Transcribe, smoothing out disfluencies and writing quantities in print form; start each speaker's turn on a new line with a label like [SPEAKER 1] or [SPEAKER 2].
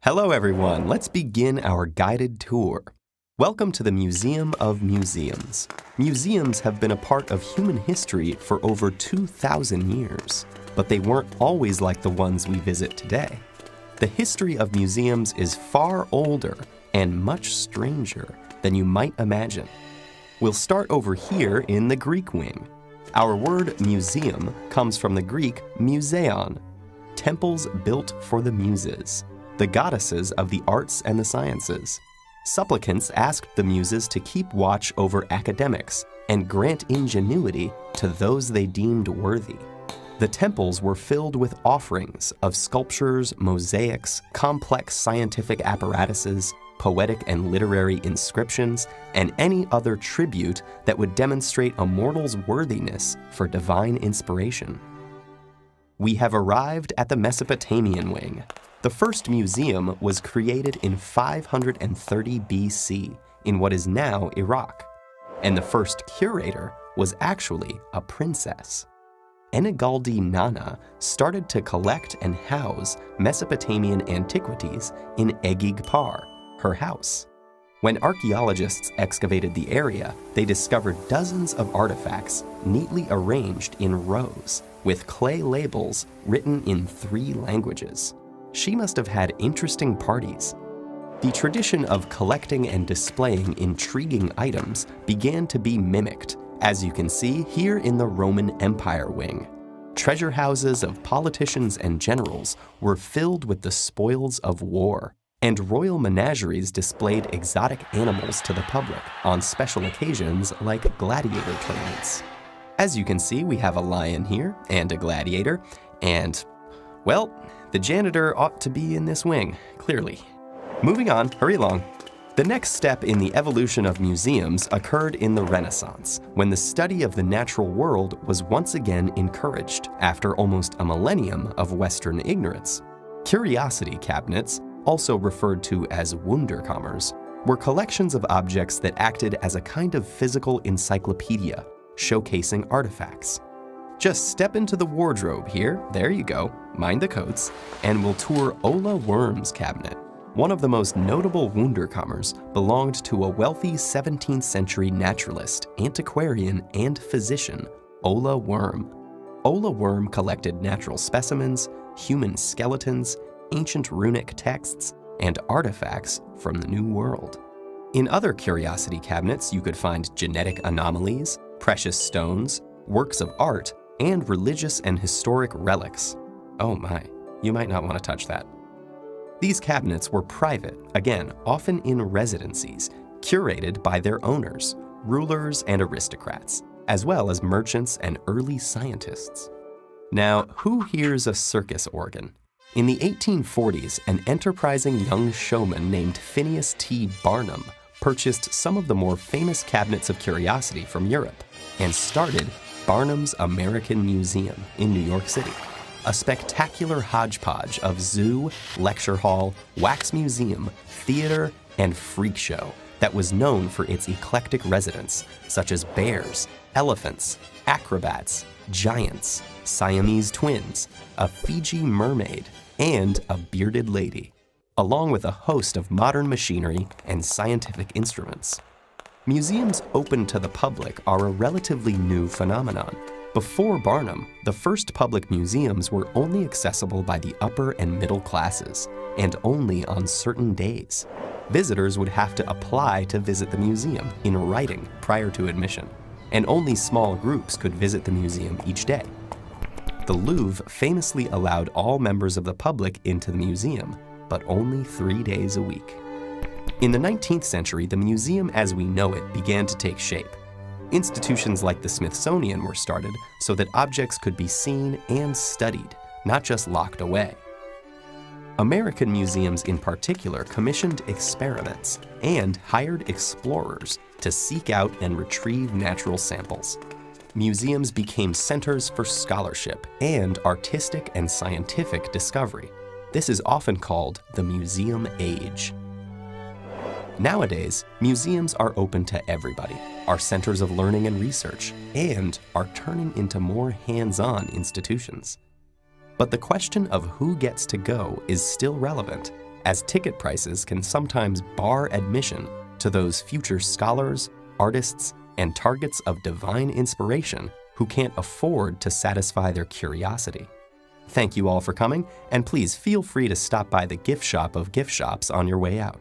[SPEAKER 1] Hello everyone, let's begin our guided tour. Welcome to the Museum of Museums. Museums have been a part of human history for over 2,000 years, but they weren't always like the ones we visit today. The history of museums is far older and much stranger than you might imagine. We'll start over here in the Greek wing. Our word museum comes from the Greek museon, temples built for the muses, the goddesses of the arts and the sciences. Supplicants asked the muses to keep watch over academics and grant ingenuity to those they deemed worthy. The temples were filled with offerings of sculptures, mosaics, complex scientific apparatuses, poetic and literary inscriptions, and any other tribute that would demonstrate a mortal's worthiness for divine inspiration. We have arrived at the Mesopotamian wing. The first museum was created in 530 BC in what is now Iraq, and the first curator was actually a princess. Enigaldi Nana started to collect and house Mesopotamian antiquities in Egigpar, her house. When archaeologists excavated the area, they discovered dozens of artifacts neatly arranged in rows with clay labels written in 3 languages. She must have had interesting parties. The tradition of collecting and displaying intriguing items began to be mimicked, as you can see here in the Roman Empire wing. Treasure houses of politicians and generals were filled with the spoils of war, and royal menageries displayed exotic animals to the public on special occasions like gladiator tournaments. As you can see, we have a lion here and a gladiator, and, well, the janitor ought to be in this wing, clearly. Moving on, hurry along. The next step in the evolution of museums occurred in the Renaissance, when the study of the natural world was once again encouraged after almost a millennium of Western ignorance. Curiosity cabinets, also referred to as Wunderkammers, were collections of objects that acted as a kind of physical encyclopedia, showcasing artifacts. Just step into the wardrobe here, there you go, mind the coats, and we'll tour Ola Worm's cabinet. One of the most notable Wunderkammers belonged to a wealthy 17th century naturalist, antiquarian, and physician, Ola Worm. Ola Worm collected natural specimens, human skeletons, ancient runic texts, and artifacts from the New World. In other curiosity cabinets, you could find genetic anomalies, precious stones, works of art, and religious and historic relics. Oh my, you might not want to touch that. These cabinets were private, again, often in residencies, curated by their owners, rulers and aristocrats, as well as merchants and early scientists. Now, who hears a circus organ? In the 1840s, an enterprising young showman named Phineas T. Barnum purchased some of the more famous cabinets of curiosity from Europe and started Barnum's American Museum in New York City, a spectacular hodgepodge of zoo, lecture hall, wax museum, theater, and freak show that was known for its eclectic residents, such as bears, elephants, acrobats, giants, Siamese twins, a Fiji mermaid, and a bearded lady, along with a host of modern machinery and scientific instruments. Museums open to the public are a relatively new phenomenon. Before Barnum, the first public museums were only accessible by the upper and middle classes, and only on certain days. Visitors would have to apply to visit the museum in writing prior to admission, and only small groups could visit the museum each day. The Louvre famously allowed all members of the public into the museum, but only 3 days a week. In the 19th century, the museum as we know it began to take shape. Institutions like the Smithsonian were started so that objects could be seen and studied, not just locked away. American museums in particular commissioned experiments and hired explorers to seek out and retrieve natural samples. Museums became centers for scholarship and artistic and scientific discovery. This is often called the museum age. Nowadays, museums are open to everybody, are centers of learning and research, and are turning into more hands-on institutions. But the question of who gets to go is still relevant, as ticket prices can sometimes bar admission to those future scholars, artists, and targets of divine inspiration who can't afford to satisfy their curiosity. Thank you all for coming, and please feel free to stop by the gift shop of gift shops on your way out.